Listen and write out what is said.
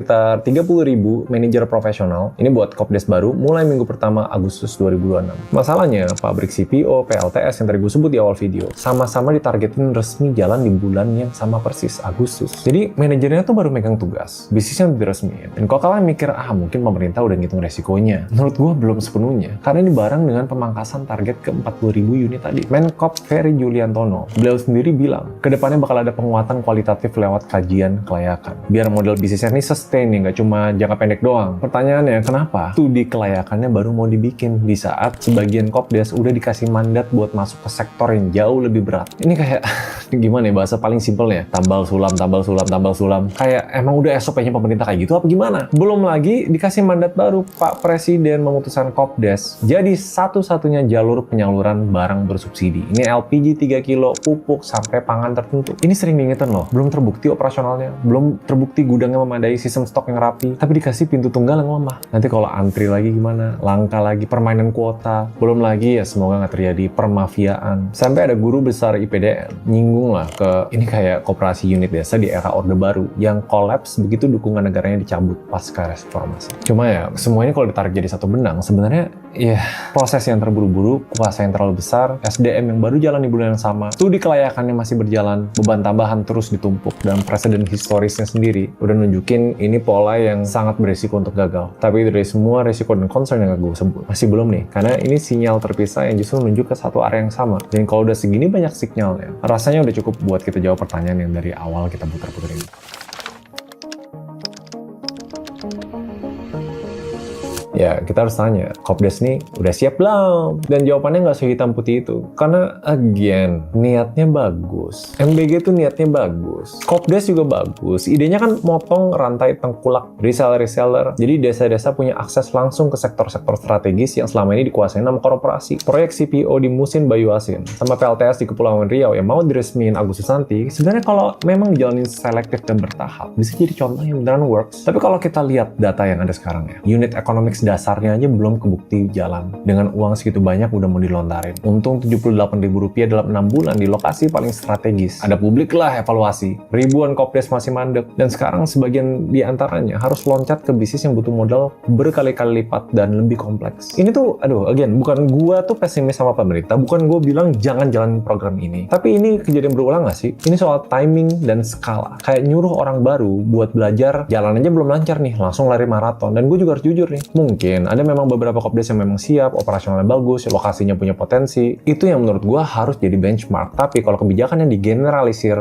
Sekitar 30.000 manajer profesional ini buat Kopdes baru mulai minggu pertama Agustus 2026. Masalahnya, pabrik CPO, PLTS yang tadi gue sebut di awal video, sama-sama ditargetin resmi jalan di bulan yang sama persis, Agustus. Jadi, manajernya tuh baru megang tugas, bisnisnya udah diresmiin. Dan kalau kalian mikir, mungkin pemerintah udah ngitung resikonya. Menurut gue belum sepenuhnya, karena ini bareng dengan pemangkasan target ke 40.000 unit tadi. Menkop Ferry Juliantono, beliau sendiri bilang, kedepannya bakal ada penguatan kualitatif lewat kajian kelayakan. Biar model bisnisnya ini sustain nih, nggak cuma jangka pendek doang. Pertanyaannya, kenapa studi kelayakannya baru mau dibikin di saat sebagian Kopdes udah dikasih mandat buat masuk ke sektor yang jauh lebih berat? Ini kayak, gimana ya bahasa paling simpelnya? Tambal sulam, tambal sulam, tambal sulam. Kayak emang udah SOP-nya pemerintah kayak gitu apa gimana? Belum lagi dikasih mandat baru, Pak Presiden memutuskan Kopdes jadi satu-satunya jalur penyaluran barang bersubsidi. Ini LPG 3 kilo, pupuk, sampai pangan tertentu. Ini sering diingetin loh, belum terbukti operasionalnya, belum terbukti gudangnya memadai, sistem stok yang rapi, tapi dikasih pintu tunggal yang lemah. Nanti kalau antri lagi gimana? Langka lagi, permainan kuota. Belum lagi ya semoga nggak terjadi permafiaan. Sampai ada guru besar IPDN nyinggung lah ke ini kayak koperasi unit desa di era Orde Baru yang kolaps begitu dukungan negaranya dicabut pasca reformasi. Cuma ya semua ini kalau ditarik jadi satu benang, sebenarnya ya proses yang terburu-buru, kuasa yang terlalu besar, SDM yang baru jalan di bulan yang sama, studi kelayakannya masih berjalan, beban tambahan terus ditumpuk, dan presiden historisnya sendiri udah nunjukin ini pola yang sangat beresiko untuk gagal. Tapi dari semua resiko dan concern yang gue sebut, masih belum nih, karena ini sinyal terpisah yang justru menunjuk ke satu area yang sama. Dan kalau udah segini banyak sinyalnya, rasanya udah cukup buat kita jawab pertanyaan yang dari awal kita putar-putar ini. Ya, kita harus tanya, Kopdes nih udah siap belum? Dan jawabannya nggak sehitam putih itu. Karena, again, niatnya bagus. MBG tuh niatnya bagus. Kopdes juga bagus. Idenya kan motong rantai tengkulak reseller-reseller. Jadi desa-desa punya akses langsung ke sektor-sektor strategis yang selama ini dikuasain sama korporasi. Proyek CPO di Musin Bayu Asin, sama PLTS di Kepulauan Riau yang mau diresmiin Agustus nanti, sebenarnya kalau memang dijalanin selektif dan bertahap, bisa jadi contoh yang beneran works. Tapi kalau kita lihat data yang ada sekarang ya, unit economics dasarnya aja belum kebukti jalan. Dengan uang segitu banyak udah mau dilontarin. Untung Rp78.000 dalam 6 bulan di lokasi paling strategis. Ada publik lah evaluasi. Ribuan Kopdes masih mandek. Dan sekarang sebagian di antaranya harus loncat ke bisnis yang butuh modal berkali-kali lipat dan lebih kompleks. Ini tuh, again, bukan gua tuh pesimis sama pemerintah. Bukan gua bilang jangan jalan program ini. Tapi ini kejadian berulang gak sih? Ini soal timing dan skala. Kayak nyuruh orang baru buat belajar, jalan aja belum lancar nih, langsung lari maraton. Dan gue juga harus jujur nih, mungkin ada memang beberapa Kopdes yang memang siap, operasionalnya bagus, lokasinya punya potensi. Itu yang menurut gue harus jadi benchmark. Tapi kalau kebijakan yang digeneralisir